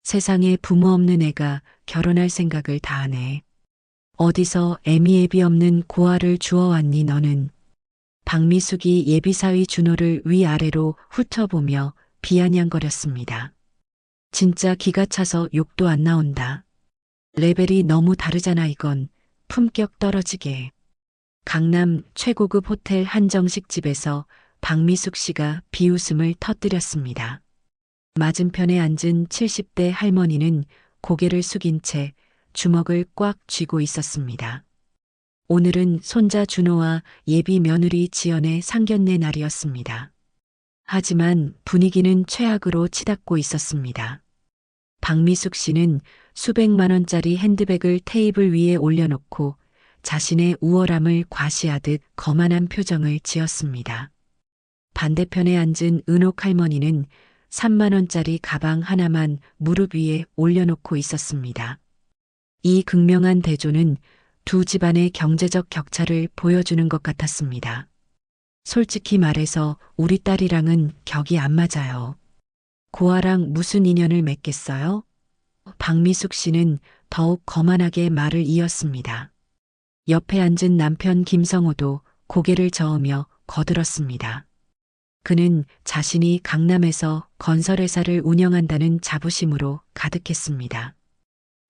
세상에 부모 없는 애가 결혼할 생각을 다 하네. 어디서 애미애비 없는 고아를 주워왔니 너는. 박미숙이 예비사위 준호를 위아래로 훑어보며 비아냥거렸습니다. 진짜 기가 차서 욕도 안 나온다. 레벨이 너무 다르잖아 이건. 품격 떨어지게. 강남 최고급 호텔 한정식 집에서 박미숙 씨가 비웃음을 터뜨렸습니다. 맞은편에 앉은 70대 할머니는 고개를 숙인 채 주먹을 꽉 쥐고 있었습니다. 오늘은 손자 준호와 예비 며느리 지연의 상견례 날이었습니다. 하지만 분위기는 최악으로 치닫고 있었습니다. 박미숙 씨는 수백만 원짜리 핸드백을 테이블 위에 올려놓고 자신의 우월함을 과시하듯 거만한 표정을 지었습니다. 반대편에 앉은 은옥 할머니는 3만 원짜리 가방 하나만 무릎 위에 올려놓고 있었습니다. 이 극명한 대조는 두 집안의 경제적 격차를 보여주는 것 같았습니다. 솔직히 말해서 우리 딸이랑은 격이 안 맞아요. 고아랑 무슨 인연을 맺겠어요? 박미숙 씨는 더욱 거만하게 말을 이었습니다. 옆에 앉은 남편 김성호도 고개를 저으며 거들었습니다. 그는 자신이 강남에서 건설회사를 운영한다는 자부심으로 가득했습니다.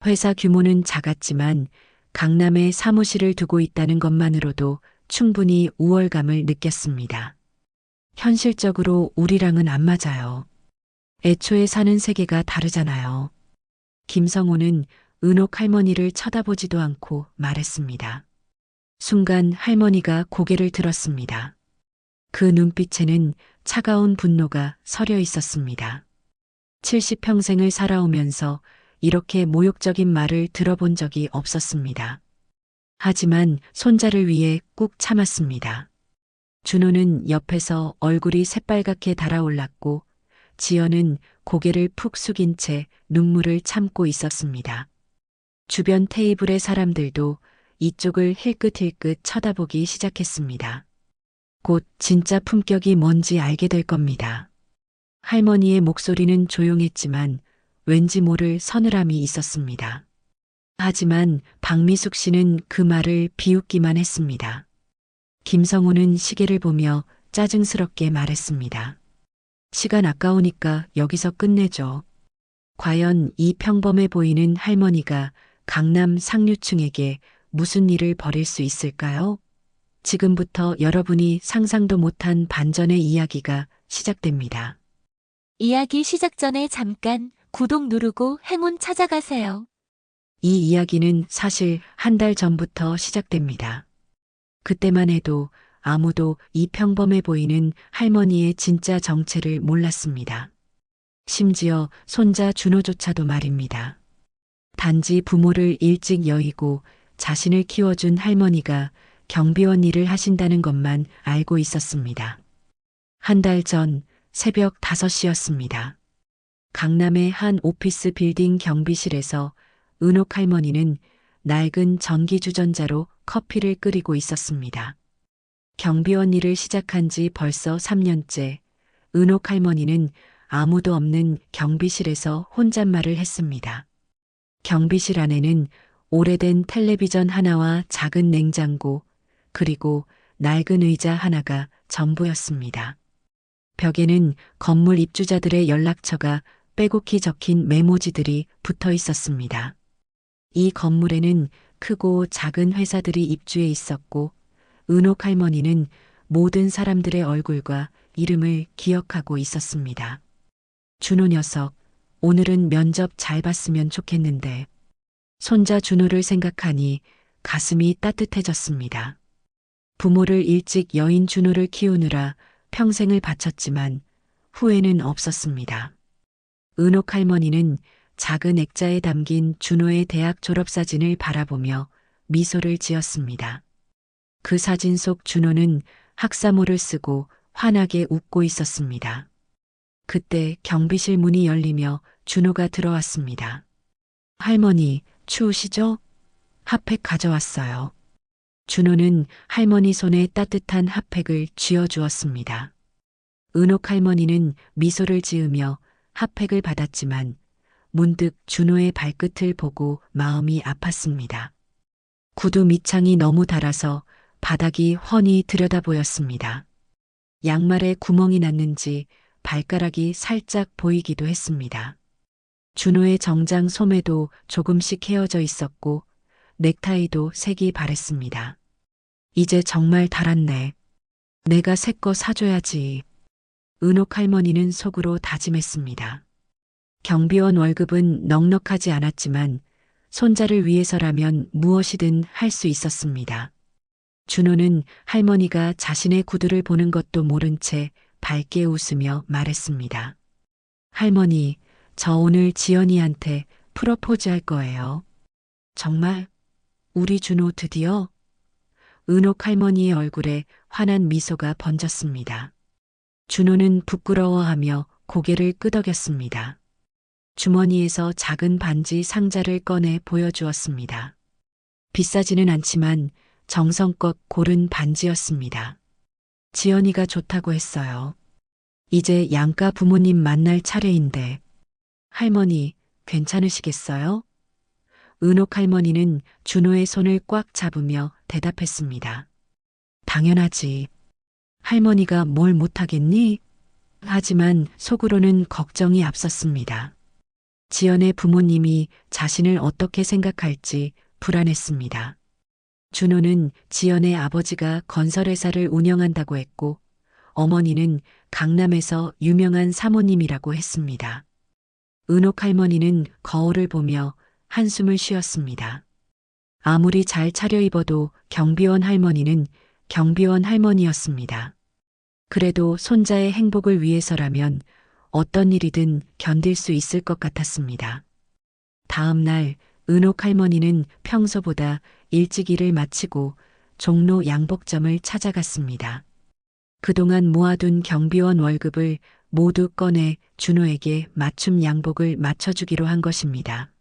회사 규모는 작았지만 강남에 사무실을 두고 있다는 것만으로도 충분히 우월감을 느꼈습니다. 현실적으로 우리랑은 안 맞아요. 애초에 사는 세계가 다르잖아요. 김성호는 은옥 할머니를 쳐다보지도 않고 말했습니다. 순간 할머니가 고개를 들었습니다. 그 눈빛에는 차가운 분노가 서려 있었습니다. 70평생을 살아오면서 이렇게 모욕적인 말을 들어본 적이 없었습니다. 하지만 손자를 위해 꾹 참았습니다. 준호는 옆에서 얼굴이 새빨갛게 달아올랐고 지연은 고개를 푹 숙인 채 눈물을 참고 있었습니다. 주변 테이블의 사람들도 이쪽을 힐끗힐끗 쳐다보기 시작했습니다. 곧 진짜 품격이 뭔지 알게 될 겁니다. 할머니의 목소리는 조용했지만 왠지 모를 서늘함이 있었습니다. 하지만 박미숙 씨는 그 말을 비웃기만 했습니다. 김성호는 시계를 보며 짜증스럽게 말했습니다. 시간 아까우니까 여기서 끝내죠. 과연 이 평범해 보이는 할머니가 강남 상류층에게 무슨 일을 벌일 수 있을까요? 지금부터 여러분이 상상도 못한 반전의 이야기가 시작됩니다. 이야기 시작 전에 잠깐 구독 누르고 행운 찾아가세요. 이 이야기는 사실 한 달 전부터 시작됩니다. 그때만 해도 아무도 이 평범해 보이는 할머니의 진짜 정체를 몰랐습니다. 심지어 손자 준호조차도 말입니다. 단지 부모를 일찍 여의고 자신을 키워준 할머니가 경비원 일을 하신다는 것만 알고 있었습니다. 한 달 전 새벽 5시였습니다. 강남의 한 오피스 빌딩 경비실에서 은옥 할머니는 낡은 전기주전자로 커피를 끓이고 있었습니다. 경비원 일을 시작한 지 벌써 3년째 은옥 할머니는 아무도 없는 경비실에서 혼잣말을 했습니다. 경비실 안에는 오래된 텔레비전 하나와 작은 냉장고, 그리고 낡은 의자 하나가 전부였습니다. 벽에는 건물 입주자들의 연락처가 빼곡히 적힌 메모지들이 붙어 있었습니다. 이 건물에는 크고 작은 회사들이 입주해 있었고, 은옥 할머니는 모든 사람들의 얼굴과 이름을 기억하고 있었습니다. 준호 녀석, 오늘은 면접 잘 봤으면 좋겠는데. 손자 준호를 생각하니 가슴이 따뜻해졌습니다. 부모를 일찍 여인 준호를 키우느라 평생을 바쳤지만 후회는 없었습니다. 은옥 할머니는 작은 액자에 담긴 준호의 대학 졸업사진을 바라보며 미소를 지었습니다. 그 사진 속 준호는 학사모를 쓰고 환하게 웃고 있었습니다. 그때 경비실 문이 열리며 준호가 들어왔습니다. 할머니, 추우시죠? 핫팩 가져왔어요. 준호는 할머니 손에 따뜻한 핫팩을 쥐어주었습니다. 은옥 할머니는 미소를 지으며 핫팩을 받았지만 문득 준호의 발끝을 보고 마음이 아팠습니다. 구두 밑창이 너무 닳아서 바닥이 훤히 들여다 보였습니다. 양말에 구멍이 났는지 발가락이 살짝 보이기도 했습니다. 준호의 정장 소매도 조금씩 헤어져 있었고 넥타이도 색이 바랬습니다. 이제 정말 달았네. 내가 새 거 사줘야지. 은옥 할머니는 속으로 다짐했습니다. 경비원 월급은 넉넉하지 않았지만 손자를 위해서라면 무엇이든 할 수 있었습니다. 준호는 할머니가 자신의 구두를 보는 것도 모른 채 밝게 웃으며 말했습니다. 할머니, 저 오늘 지연이한테 프러포즈 할 거예요. 정말? 우리 준호 드디어? 은옥 할머니의 얼굴에 환한 미소가 번졌습니다. 준호는 부끄러워하며 고개를 끄덕였습니다. 주머니에서 작은 반지 상자를 꺼내 보여주었습니다. 비싸지는 않지만 정성껏 고른 반지였습니다. 지연이가 좋다고 했어요. 이제 양가 부모님 만날 차례인데 할머니 괜찮으시겠어요? 은옥 할머니는 준호의 손을 꽉 잡으며 대답했습니다. 당연하지. 할머니가 뭘 못하겠니? 하지만 속으로는 걱정이 앞섰습니다. 지연의 부모님이 자신을 어떻게 생각할지 불안했습니다. 준호는 지연의 아버지가 건설회사를 운영한다고 했고 어머니는 강남에서 유명한 사모님이라고 했습니다. 은옥 할머니는 거울을 보며 한숨을 쉬었습니다. 아무리 잘 차려입어도 경비원 할머니는 경비원 할머니였습니다. 그래도 손자의 행복을 위해서라면 어떤 일이든 견딜 수 있을 것 같았습니다. 다음 날 은옥 할머니는 평소보다 일찍 일을 마치고 종로 양복점을 찾아갔습니다. 그동안 모아둔 경비원 월급을 모두 꺼내 준호에게 맞춤 양복을 맞춰주기로 한 것입니다.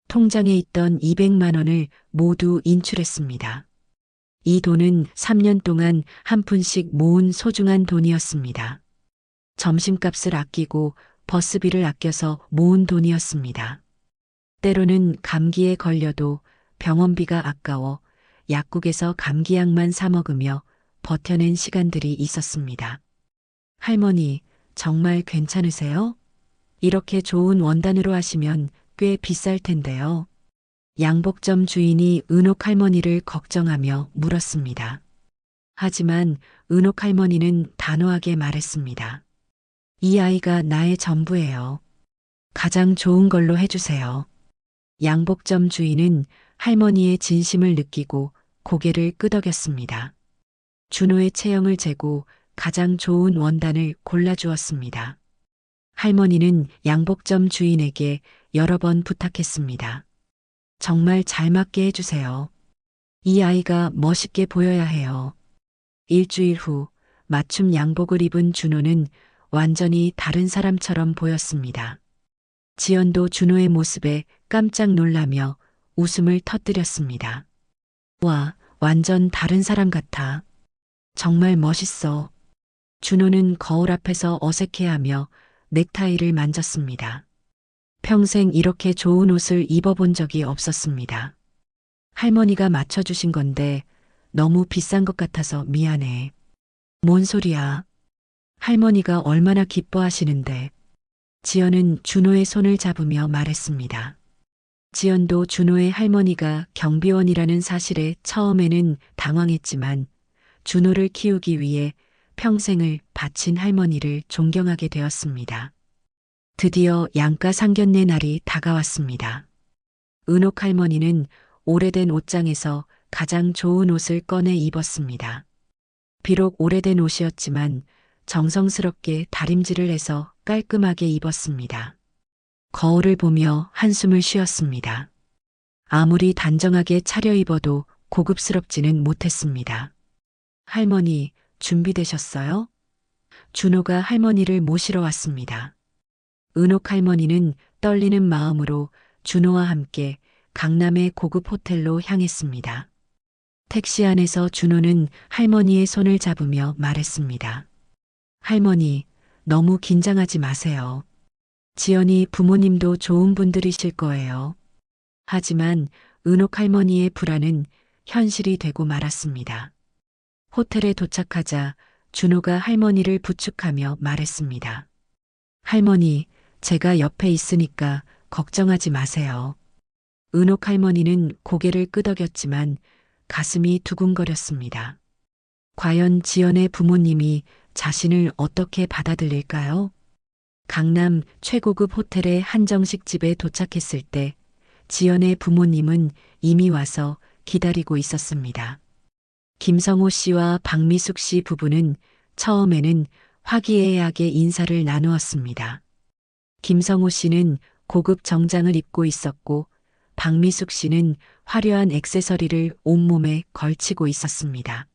통장에 있던 200만 원을 모두 인출했습니다. 이 돈은 3년 동안 한 푼씩 모은 소중한 돈이었습니다. 점심값을 아끼고 버스비를 아껴서 모은 돈이었습니다. 때로는 감기에 걸려도 병원비가 아까워 약국에서 감기약만 사 먹으며 버텨낸 시간들이 있었습니다. 할머니, 정말 괜찮으세요? 이렇게 좋은 원단으로 하시면 꽤 비쌀 텐데요. 양복점 주인이 은옥 할머니를 걱정하며 물었습니다. 하지만 은옥 할머니는 단호하게 말했습니다. 이 아이가 나의 전부예요. 가장 좋은 걸로 해주세요. 양복점 주인은 할머니의 진심을 느끼고 고개를 끄덕였습니다. 준호의 체형을 재고 가장 좋은 원단을 골라주었습니다. 할머니는 양복점 주인에게 여러 번 부탁했습니다. 정말 잘 맞게 해주세요. 이 아이가 멋있게 보여야 해요. 일주일 후 맞춤 양복을 입은 준호는 완전히 다른 사람처럼 보였습니다. 지연도 준호의 모습에 깜짝 놀라며 웃음을 터뜨렸습니다. 와, 완전 다른 사람 같아. 정말 멋있어. 준호는 거울 앞에서 어색해하며 넥타이를 만졌습니다. 평생 이렇게 좋은 옷을 입어본 적이 없었습니다. 할머니가 맞춰주신 건데 너무 비싼 것 같아서 미안해. 뭔 소리야. 할머니가 얼마나 기뻐하시는데. 지연은 준호의 손을 잡으며 말했습니다. 지연도 준호의 할머니가 경비원이라는 사실에 처음에는 당황했지만 준호를 키우기 위해 평생을 바친 할머니를 존경하게 되었습니다. 드디어 양가 상견례 날이 다가왔습니다. 은옥 할머니는 오래된 옷장에서 가장 좋은 옷을 꺼내 입었습니다. 비록 오래된 옷이었지만 정성스럽게 다림질을 해서 깔끔하게 입었습니다. 거울을 보며 한숨을 쉬었습니다. 아무리 단정하게 차려입어도 고급스럽지는 못했습니다. 할머니, 준비되셨어요? 준호가 할머니를 모시러 왔습니다. 은옥 할머니는 떨리는 마음으로 준호와 함께 강남의 고급 호텔로 향했습니다. 택시 안에서 준호는 할머니의 손을 잡으며 말했습니다. 할머니, 너무 긴장하지 마세요. 지연이 부모님도 좋은 분들이실 거예요. 하지만 은옥 할머니의 불안은 현실이 되고 말았습니다. 호텔에 도착하자 준호가 할머니를 부축하며 말했습니다. 할머니, 제가 옆에 있으니까 걱정하지 마세요. 은옥 할머니는 고개를 끄덕였지만 가슴이 두근거렸습니다. 과연 지연의 부모님이 자신을 어떻게 받아들일까요? 강남 최고급 호텔의 한정식 집에 도착했을 때 지연의 부모님은 이미 와서 기다리고 있었습니다. 김성호 씨와 박미숙 씨 부부는 처음에는 화기애애하게 인사를 나누었습니다. 김성호 씨는 고급 정장을 입고 있었고 박미숙 씨는 화려한 액세서리를 온몸에 걸치고 있었습니다.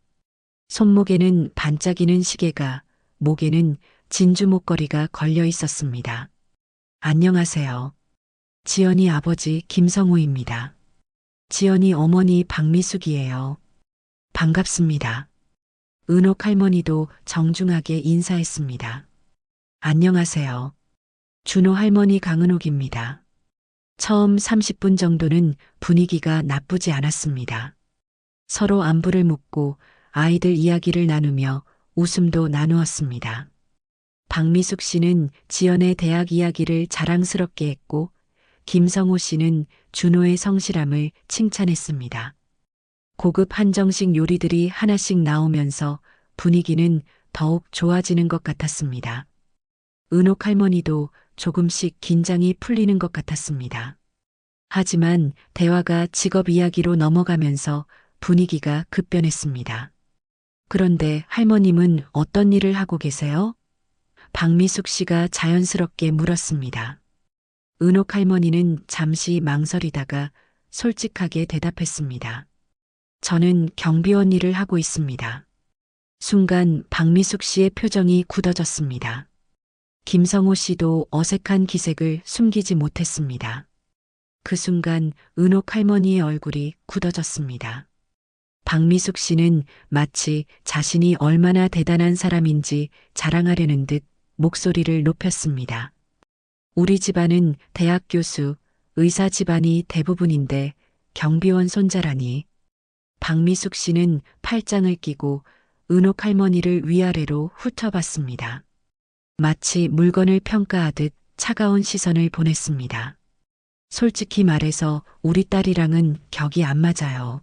손목에는 반짝이는 시계가, 목에는 진주 목걸이가 걸려 있었습니다. 안녕하세요. 지연이 아버지 김성호입니다. 지연이 어머니 박미숙이에요. 반갑습니다. 은옥 할머니도 정중하게 인사했습니다. 안녕하세요. 준호 할머니 강은옥입니다. 처음 30분 정도는 분위기가 나쁘지 않았습니다. 서로 안부를 묻고 아이들 이야기를 나누며 웃음도 나누었습니다. 박미숙 씨는 지연의 대학 이야기를 자랑스럽게 했고 김성호 씨는 준호의 성실함을 칭찬했습니다. 고급 한정식 요리들이 하나씩 나오면서 분위기는 더욱 좋아지는 것 같았습니다. 은옥 할머니도 조금씩 긴장이 풀리는 것 같았습니다. 하지만 대화가 직업 이야기로 넘어가면서 분위기가 급변했습니다. 그런데 할머님은 어떤 일을 하고 계세요? 박미숙 씨가 자연스럽게 물었습니다. 은옥 할머니는 잠시 망설이다가 솔직하게 대답했습니다. 저는 경비원 일을 하고 있습니다. 순간 박미숙 씨의 표정이 굳어졌습니다. 김성호 씨도 어색한 기색을 숨기지 못했습니다. 그 순간 은옥 할머니의 얼굴이 굳어졌습니다. 박미숙 씨는 마치 자신이 얼마나 대단한 사람인지 자랑하려는 듯 목소리를 높였습니다. 우리 집안은 대학 교수, 의사 집안이 대부분인데 경비원 손자라니. 박미숙 씨는 팔짱을 끼고 은옥 할머니를 위아래로 훑어봤습니다. 마치 물건을 평가하듯 차가운 시선을 보냈습니다. 솔직히 말해서 우리 딸이랑은 격이 안 맞아요.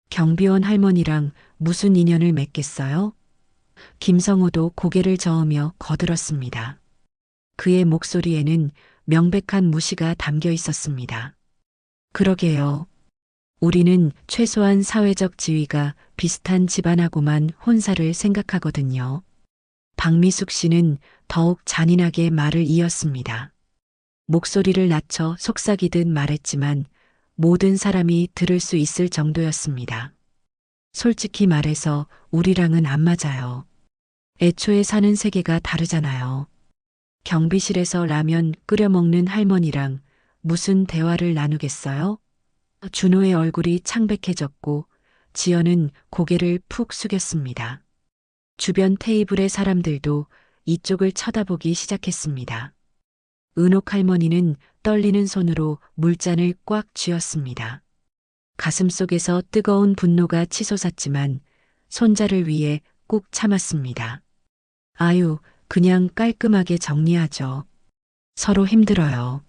경비원 할머니랑 무슨 인연을 맺겠어요? 김성호도 고개를 저으며 거들었습니다. 그의 목소리에는 명백한 무시가 담겨 있었습니다. 그러게요. 우리는 최소한 사회적 지위가 비슷한 집안하고만 혼사를 생각하거든요. 박미숙 씨는 더욱 잔인하게 말을 이었습니다. 목소리를 낮춰 속삭이듯 말했지만 모든 사람이 들을 수 있을 정도였습니다. 솔직히 말해서 우리랑은 안 맞아요. 애초에 사는 세계가 다르잖아요. 경비실에서 라면 끓여 먹는 할머니랑 무슨 대화를 나누겠어요? 준호의 얼굴이 창백해졌고 지연은 고개를 푹 숙였습니다. 주변 테이블의 사람들도 이쪽을 쳐다보기 시작했습니다. 은옥 할머니는 떨리는 손으로 물잔을 꽉 쥐었습니다. 가슴속에서 뜨거운 분노가 치솟았지만 손자를 위해 꾹 참았습니다. 아유, 그냥 깔끔하게 정리하죠. 서로 힘들어요.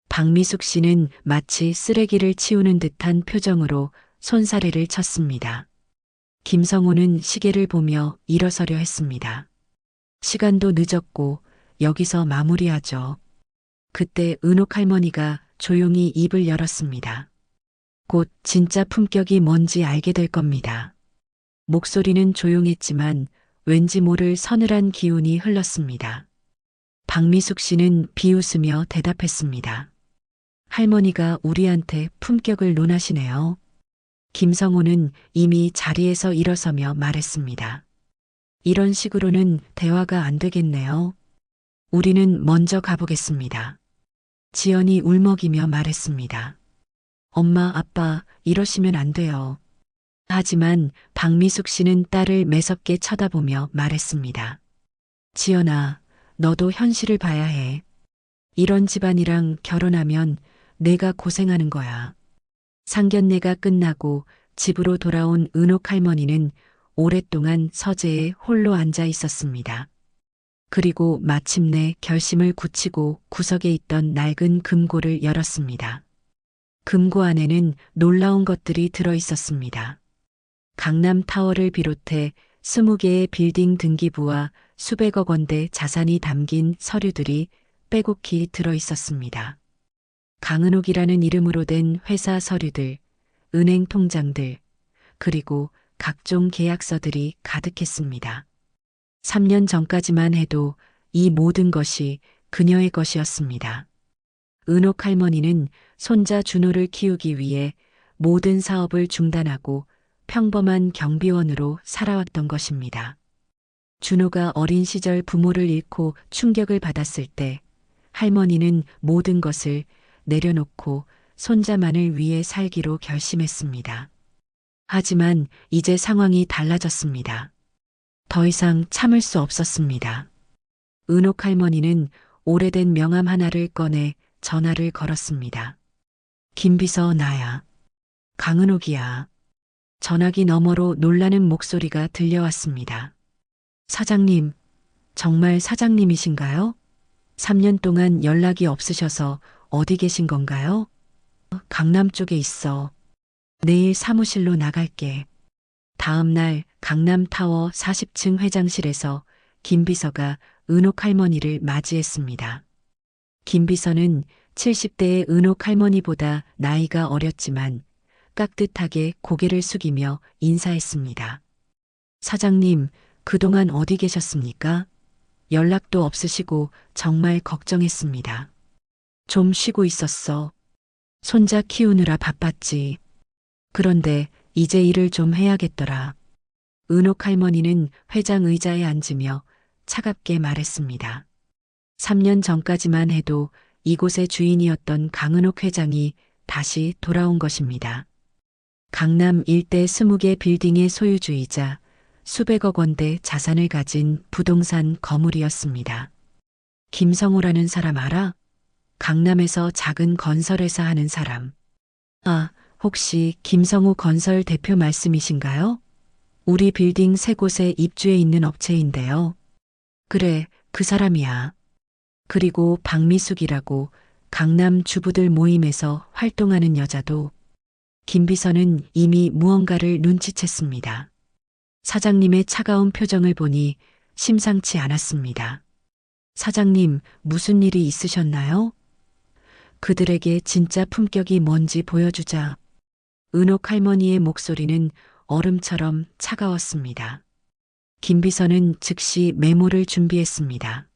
박미숙 씨는 마치 쓰레기를 치우는 듯한 표정으로 손사래를 쳤습니다. 김성호는 시계를 보며 일어서려 했습니다. 시간도 늦었고 여기서 마무리하죠. 그때 은옥 할머니가 조용히 입을 열었습니다. 곧 진짜 품격이 뭔지 알게 될 겁니다. 목소리는 조용했지만 왠지 모를 서늘한 기운이 흘렀습니다. 박미숙 씨는 비웃으며 대답했습니다. 할머니가 우리한테 품격을 논하시네요. 김성호는 이미 자리에서 일어서며 말했습니다. 이런 식으로는 대화가 안 되겠네요. 우리는 먼저 가보겠습니다. 지연이 울먹이며 말했습니다. 엄마, 아빠, 이러시면 안 돼요. 하지만 박미숙 씨는 딸을 매섭게 쳐다보며 말했습니다. 지연아, 너도 현실을 봐야 해. 이런 집안이랑 결혼하면 내가 고생하는 거야. 상견례가 끝나고 집으로 돌아온 은옥 할머니는 오랫동안 서재에 홀로 앉아 있었습니다. 그리고 마침내 결심을 굳히고 구석에 있던 낡은 금고를 열었습니다. 금고 안에는 놀라운 것들이 들어 있었습니다. 강남 타워를 비롯해 20개의 빌딩 등기부와 수백억 원대 자산이 담긴 서류들이 빼곡히 들어 있었습니다. 강은옥이라는 이름으로 된 회사 서류들, 은행 통장들, 그리고 각종 계약서들이 가득했습니다. 3년 전까지만 해도 이 모든 것이 그녀의 것이었습니다. 은옥 할머니는 손자 준호를 키우기 위해 모든 사업을 중단하고 평범한 경비원으로 살아왔던 것입니다. 준호가 어린 시절 부모를 잃고 충격을 받았을 때 할머니는 모든 것을 내려놓고 손자만을 위해 살기로 결심했습니다. 하지만 이제 상황이 달라졌습니다. 더 이상 참을 수 없었습니다. 은옥 할머니는 오래된 명함 하나를 꺼내 전화를 걸었습니다. 김비서 나야. 강은옥이야. 전화기 너머로 놀라는 목소리가 들려왔습니다. 사장님, 정말 사장님이신가요? 3년 동안 연락이 없으셔서 어디 계신 건가요? 강남 쪽에 있어. 내일 사무실로 나갈게. 다음 날 강남타워 40층 회장실에서 김 비서가 은옥 할머니를 맞이했습니다. 김 비서는 70대의 은옥 할머니보다 나이가 어렸지만 깍듯하게 고개를 숙이며 인사했습니다. 사장님, 그동안 어디 계셨습니까? 연락도 없으시고 정말 걱정했습니다. 좀 쉬고 있었어. 손자 키우느라 바빴지. 그런데 이제 일을 좀 해야겠더라. 은옥 할머니는 회장 의자에 앉으며 차갑게 말했습니다. 3년 전까지만 해도 이곳의 주인이었던 강은옥 회장이 다시 돌아온 것입니다. 강남 일대 20개 빌딩의 소유주이자 수백억 원대 자산을 가진 부동산 거물이었습니다. 김성호라는 사람 알아? 강남에서 작은 건설회사 하는 사람. 아, 혹시 김성호 건설 대표 말씀이신가요? 우리 빌딩 3곳에 입주해 있는 업체인데요. 그래, 그 사람이야. 그리고 박미숙이라고 강남 주부들 모임에서 활동하는 여자도. 김 비서는 이미 무언가를 눈치챘습니다. 사장님의 차가운 표정을 보니 심상치 않았습니다. 사장님, 무슨 일이 있으셨나요? 그들에게 진짜 품격이 뭔지 보여주자. 은옥 할머니의 목소리는 얼음처럼 차가웠습니다. 김 비서는 즉시 메모를 준비했습니다.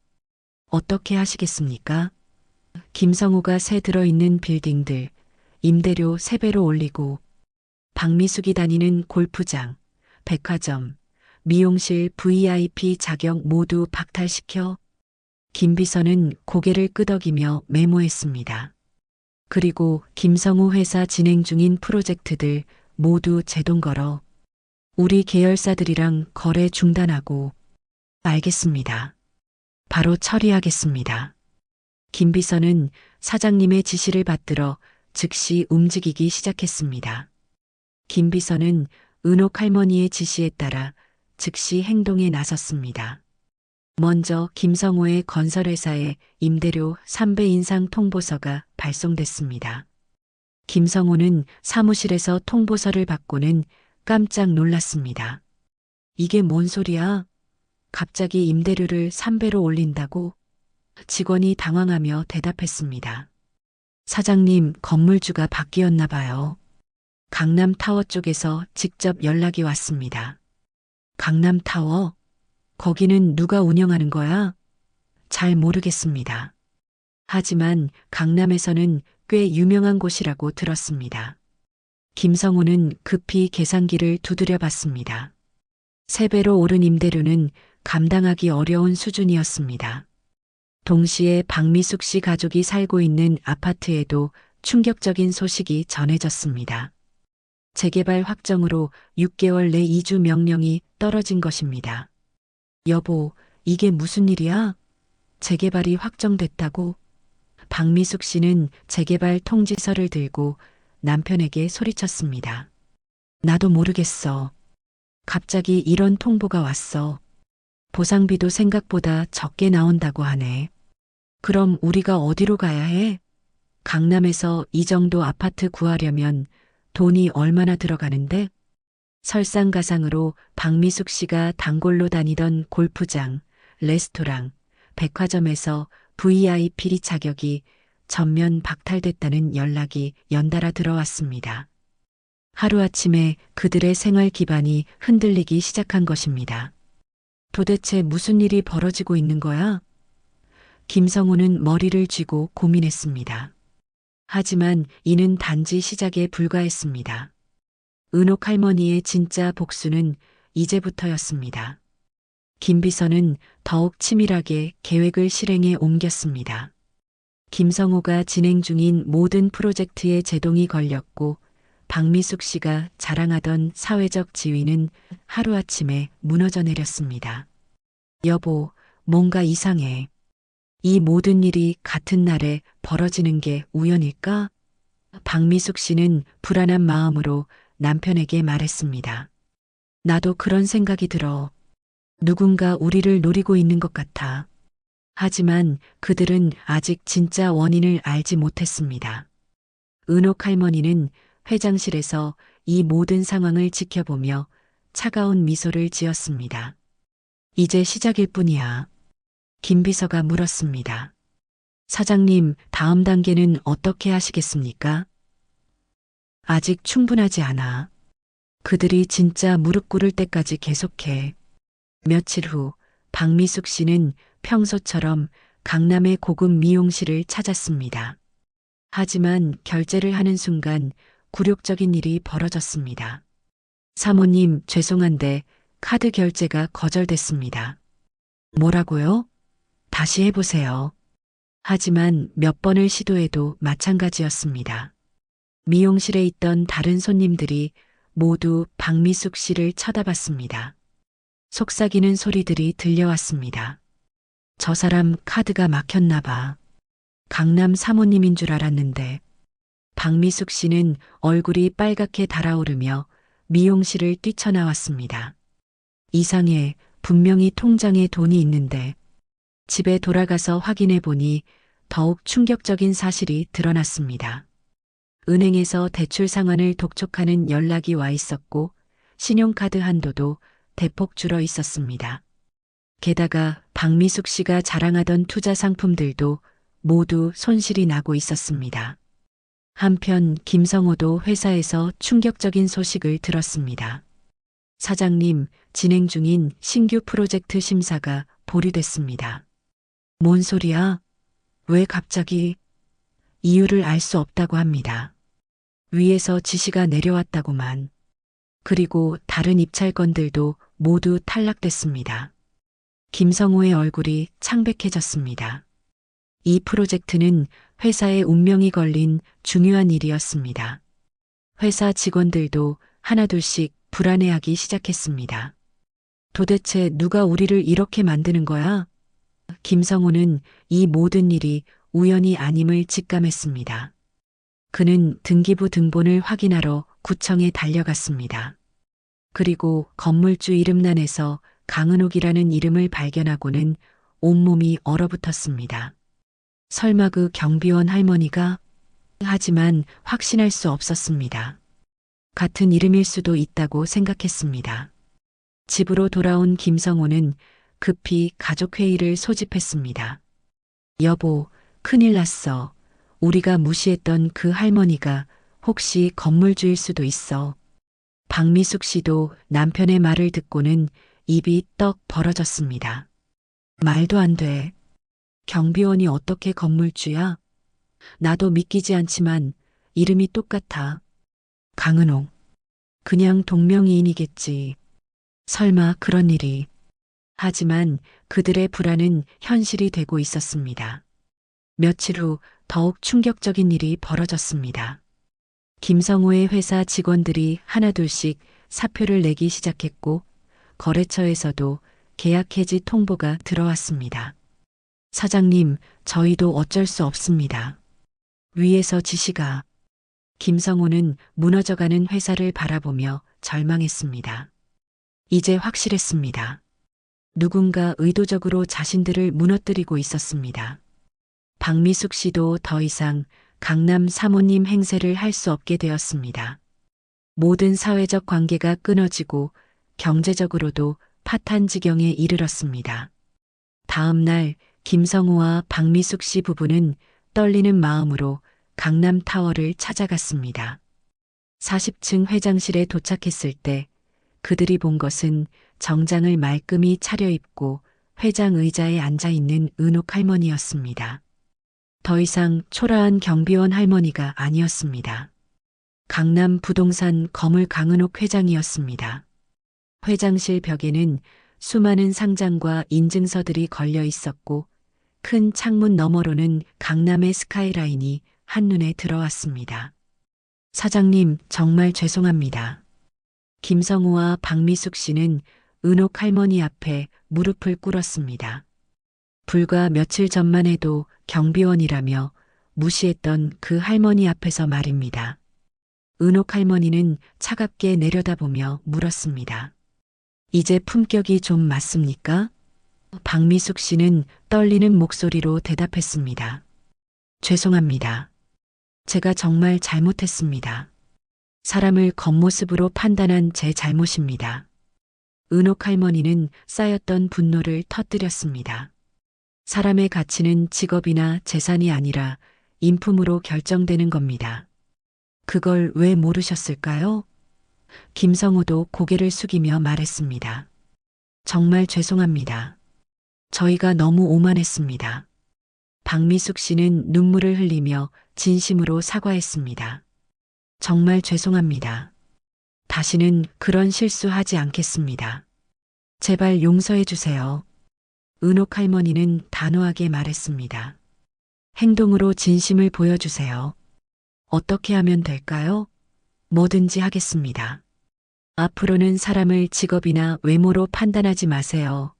어떻게 하시겠습니까? 김성호가 새 들어있는 빌딩들, 임대료 3배로 올리고, 박미숙이 다니는 골프장, 백화점, 미용실 VIP 자격 모두 박탈시켜. 김 비서는 고개를 끄덕이며 메모했습니다. 그리고 김성우 회사 진행 중인 프로젝트들 모두 제동 걸어. 우리 계열사들이랑 거래 중단하고. 알겠습니다. 바로 처리하겠습니다. 김 비서는 사장님의 지시를 받들어 즉시 움직이기 시작했습니다. 김 비서는 은옥 할머니의 지시에 따라 즉시 행동에 나섰습니다. 먼저 김성호의 건설회사에 임대료 3배 인상 통보서가 발송됐습니다. 김성호는 사무실에서 통보서를 받고는 깜짝 놀랐습니다. 이게 뭔 소리야? 갑자기 임대료를 3배로 올린다고? 직원이 당황하며 대답했습니다. 사장님, 건물주가 바뀌었나 봐요. 강남타워 쪽에서 직접 연락이 왔습니다. 강남타워? 거기는 누가 운영하는 거야? 잘 모르겠습니다. 하지만 강남에서는 꽤 유명한 곳이라고 들었습니다. 김성호는 급히 계산기를 두드려 봤습니다. 3배로 오른 임대료는 감당하기 어려운 수준이었습니다. 동시에 박미숙 씨 가족이 살고 있는 아파트에도 충격적인 소식이 전해졌습니다. 재개발 확정으로 6개월 내 이주 명령이 떨어진 것입니다. 여보, 이게 무슨 일이야? 재개발이 확정됐다고? 박미숙 씨는 재개발 통지서를 들고 남편에게 소리쳤습니다. 나도 모르겠어. 갑자기 이런 통보가 왔어. 보상비도 생각보다 적게 나온다고 하네. 그럼 우리가 어디로 가야 해? 강남에서 이 정도 아파트 구하려면 돈이 얼마나 들어가는데? 설상가상으로 박미숙 씨가 단골로 다니던 골프장, 레스토랑, 백화점에서 VIP 자격이 전면 박탈됐다는 연락이 연달아 들어왔습니다. 하루아침에 그들의 생활 기반이 흔들리기 시작한 것입니다. 도대체 무슨 일이 벌어지고 있는 거야? 김성우는 머리를 쥐고 고민했습니다. 하지만 이는 단지 시작에 불과했습니다. 은옥 할머니의 진짜 복수는 이제부터였습니다. 김 비서는 더욱 치밀하게 계획을 실행에 옮겼습니다. 김성호가 진행 중인 모든 프로젝트에 제동이 걸렸고 박미숙 씨가 자랑하던 사회적 지위는 하루아침에 무너져 내렸습니다. 여보, 뭔가 이상해. 이 모든 일이 같은 날에 벌어지는 게 우연일까? 박미숙 씨는 불안한 마음으로 남편에게 말했습니다. 나도 그런 생각이 들어. 누군가 우리를 노리고 있는 것 같아. 하지만 그들은 아직 진짜 원인을 알지 못했습니다. 은옥 할머니는 회장실에서 이 모든 상황을 지켜보며 차가운 미소를 지었습니다. 이제 시작일 뿐이야. 김 비서가 물었습니다. 사장님, 다음 단계는 어떻게 하시겠습니까? 아직 충분하지 않아. 그들이 진짜 무릎 꿇을 때까지 계속해. 며칠 후 박미숙 씨는 평소처럼 강남의 고급 미용실을 찾았습니다. 하지만 결제를 하는 순간 굴욕적인 일이 벌어졌습니다. 사모님, 죄송한데 카드 결제가 거절됐습니다. 뭐라고요? 다시 해보세요. 하지만 몇 번을 시도해도 마찬가지였습니다. 미용실에 있던 다른 손님들이 모두 박미숙 씨를 쳐다봤습니다. 속삭이는 소리들이 들려왔습니다. 저 사람 카드가 막혔나 봐. 강남 사모님인 줄 알았는데. 박미숙 씨는 얼굴이 빨갛게 달아오르며 미용실을 뛰쳐나왔습니다. 이상해, 분명히 통장에 돈이 있는데. 집에 돌아가서 확인해 보니 더욱 충격적인 사실이 드러났습니다. 은행에서 대출 상환을 독촉하는 연락이 와 있었고 신용카드 한도도 대폭 줄어 있었습니다. 게다가 박미숙 씨가 자랑하던 투자 상품들도 모두 손실이 나고 있었습니다. 한편 김성호도 회사에서 충격적인 소식을 들었습니다. 사장님, 진행 중인 신규 프로젝트 심사가 보류됐습니다. 뭔 소리야? 왜 갑자기? 이유를 알 수 없다고 합니다. 위에서 지시가 내려왔다고만. 그리고 다른 입찰건들도 모두 탈락됐습니다. 김성호의 얼굴이 창백해졌습니다. 이 프로젝트는 회사의 운명이 걸린 중요한 일이었습니다. 회사 직원들도 하나둘씩 불안해하기 시작했습니다. 도대체 누가 우리를 이렇게 만드는 거야? 김성호는 이 모든 일이 우연이 아님을 직감했습니다. 그는 등기부 등본을 확인하러 구청에 달려갔습니다. 그리고 건물주 이름란에서 강은옥이라는 이름을 발견하고는 온몸이 얼어붙었습니다. 설마 그 경비원 할머니가? 하지만 확신할 수 없었습니다. 같은 이름일 수도 있다고 생각했습니다. 집으로 돌아온 김성호는 급히 가족회의를 소집했습니다. 여보, 큰일 났어. 우리가 무시했던 그 할머니가 혹시 건물주일 수도 있어. 박미숙 씨도 남편의 말을 듣고는 입이 떡 벌어졌습니다. 말도 안 돼. 경비원이 어떻게 건물주야? 나도 믿기지 않지만 이름이 똑같아. 강은옥. 그냥 동명이인이겠지. 설마 그런 일이. 하지만 그들의 불안은 현실이 되고 있었습니다. 며칠 후 더욱 충격적인 일이 벌어졌습니다. 김성호의 회사 직원들이 하나둘씩 사표를 내기 시작했고 거래처에서도 계약 해지 통보가 들어왔습니다. 사장님, 저희도 어쩔 수 없습니다. 위에서 지시가. 김성호는 무너져가는 회사를 바라보며 절망했습니다. 이제 확실했습니다. 누군가 의도적으로 자신들을 무너뜨리고 있었습니다. 박미숙 씨도 더 이상 강남 사모님 행세를 할 수 없게 되었습니다. 모든 사회적 관계가 끊어지고 경제적으로도 파탄 지경에 이르렀습니다. 다음 날 김성우와 박미숙 씨 부부는 떨리는 마음으로 강남타워를 찾아갔습니다. 40층 회장실에 도착했을 때 그들이 본 것은 정장을 말끔히 차려입고 회장 의자에 앉아 있는 은옥 할머니였습니다. 더 이상 초라한 경비원 할머니가 아니었습니다. 강남 부동산 거물 강은옥 회장이었습니다. 회장실 벽에는 수많은 상장과 인증서들이 걸려 있었고 큰 창문 너머로는 강남의 스카이라인이 한눈에 들어왔습니다. 사장님, 정말 죄송합니다. 김성우와 박미숙 씨는 은옥 할머니 앞에 무릎을 꿇었습니다. 불과 며칠 전만 해도 경비원이라며 무시했던 그 할머니 앞에서 말입니다. 은옥 할머니는 차갑게 내려다보며 물었습니다. 이제 품격이 좀 맞습니까? 박미숙 씨는 떨리는 목소리로 대답했습니다. 죄송합니다. 제가 정말 잘못했습니다. 사람을 겉모습으로 판단한 제 잘못입니다. 은옥 할머니는 쌓였던 분노를 터뜨렸습니다. 사람의 가치는 직업이나 재산이 아니라 인품으로 결정되는 겁니다. 그걸 왜 모르셨을까요? 김성우도 고개를 숙이며 말했습니다. 정말 죄송합니다. 저희가 너무 오만했습니다. 박미숙 씨는 눈물을 흘리며 진심으로 사과했습니다. 정말 죄송합니다. 다시는 그런 실수하지 않겠습니다. 제발 용서해 주세요. 은옥 할머니는 단호하게 말했습니다. 행동으로 진심을 보여주세요. 어떻게 하면 될까요? 뭐든지 하겠습니다. 앞으로는 사람을 직업이나 외모로 판단하지 마세요.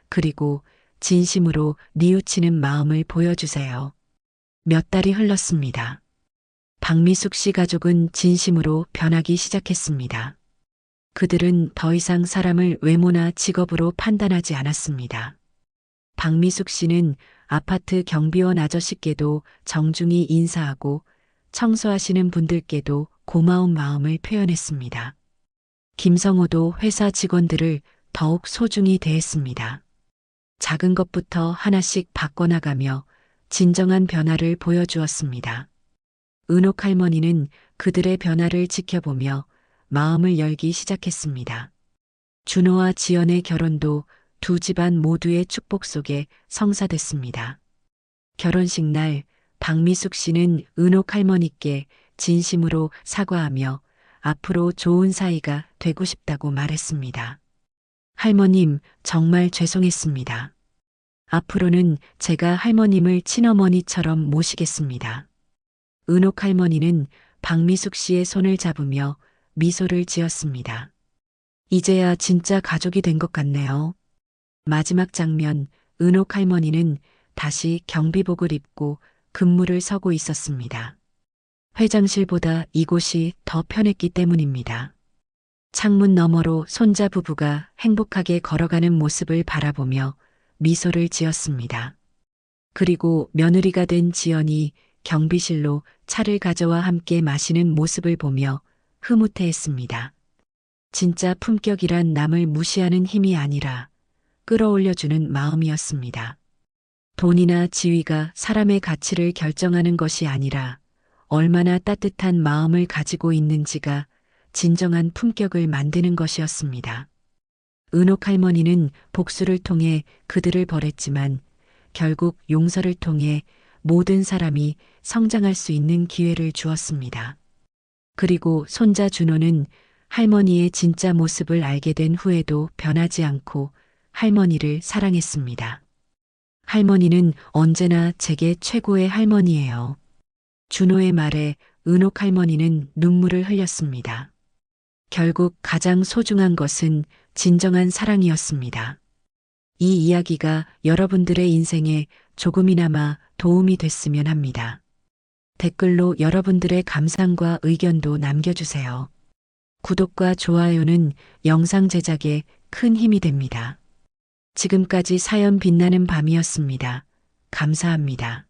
그리고 진심으로 뉘우치는 마음을 보여주세요. 몇 달이 흘렀습니다. 박미숙 씨 가족은 진심으로 변하기 시작했습니다. 그들은 더 이상 사람을 외모나 직업으로 판단하지 않았습니다. 박미숙 씨는 아파트 경비원 아저씨께도 정중히 인사하고 청소하시는 분들께도 고마운 마음을 표현했습니다. 김성호도 회사 직원들을 더욱 소중히 대했습니다. 작은 것부터 하나씩 바꿔나가며 진정한 변화를 보여주었습니다. 은옥 할머니는 그들의 변화를 지켜보며 마음을 열기 시작했습니다. 준호와 지연의 결혼도 두 집안 모두의 축복 속에 성사됐습니다. 결혼식 날 박미숙 씨는 은옥 할머니께 진심으로 사과하며 앞으로 좋은 사이가 되고 싶다고 말했습니다. 할머님, 정말 죄송했습니다. 앞으로는 제가 할머님을 친어머니처럼 모시겠습니다. 은옥 할머니는 박미숙 씨의 손을 잡으며 미소를 지었습니다. 이제야 진짜 가족이 된 것 같네요. 마지막 장면, 은옥 할머니는 다시 경비복을 입고 근무를 서고 있었습니다. 회장실보다 이곳이 더 편했기 때문입니다. 창문 너머로 손자 부부가 행복하게 걸어가는 모습을 바라보며 미소를 지었습니다. 그리고 며느리가 된 지연이 경비실로 차를 가져와 함께 마시는 모습을 보며 흐뭇해했습니다. 진짜 품격이란 남을 무시하는 힘이 아니라 끌어올려주는 마음이었습니다. 돈이나 지위가 사람의 가치를 결정하는 것이 아니라 얼마나 따뜻한 마음을 가지고 있는지가 진정한 품격을 만드는 것이었습니다. 은옥 할머니는 복수를 통해 그들을 벌했지만 결국 용서를 통해 모든 사람이 성장할 수 있는 기회를 주었습니다. 그리고 손자 준호는 할머니의 진짜 모습을 알게 된 후에도 변하지 않고 할머니를 사랑했습니다. 할머니는 언제나 제게 최고의 할머니예요. 준호의 말에 은옥 할머니는 눈물을 흘렸습니다. 결국 가장 소중한 것은 진정한 사랑이었습니다. 이 이야기가 여러분들의 인생에 조금이나마 도움이 됐으면 합니다. 댓글로 여러분들의 감상과 의견도 남겨주세요. 구독과 좋아요는 영상 제작에 큰 힘이 됩니다. 지금까지 사연 빛나는 밤이었습니다. 감사합니다.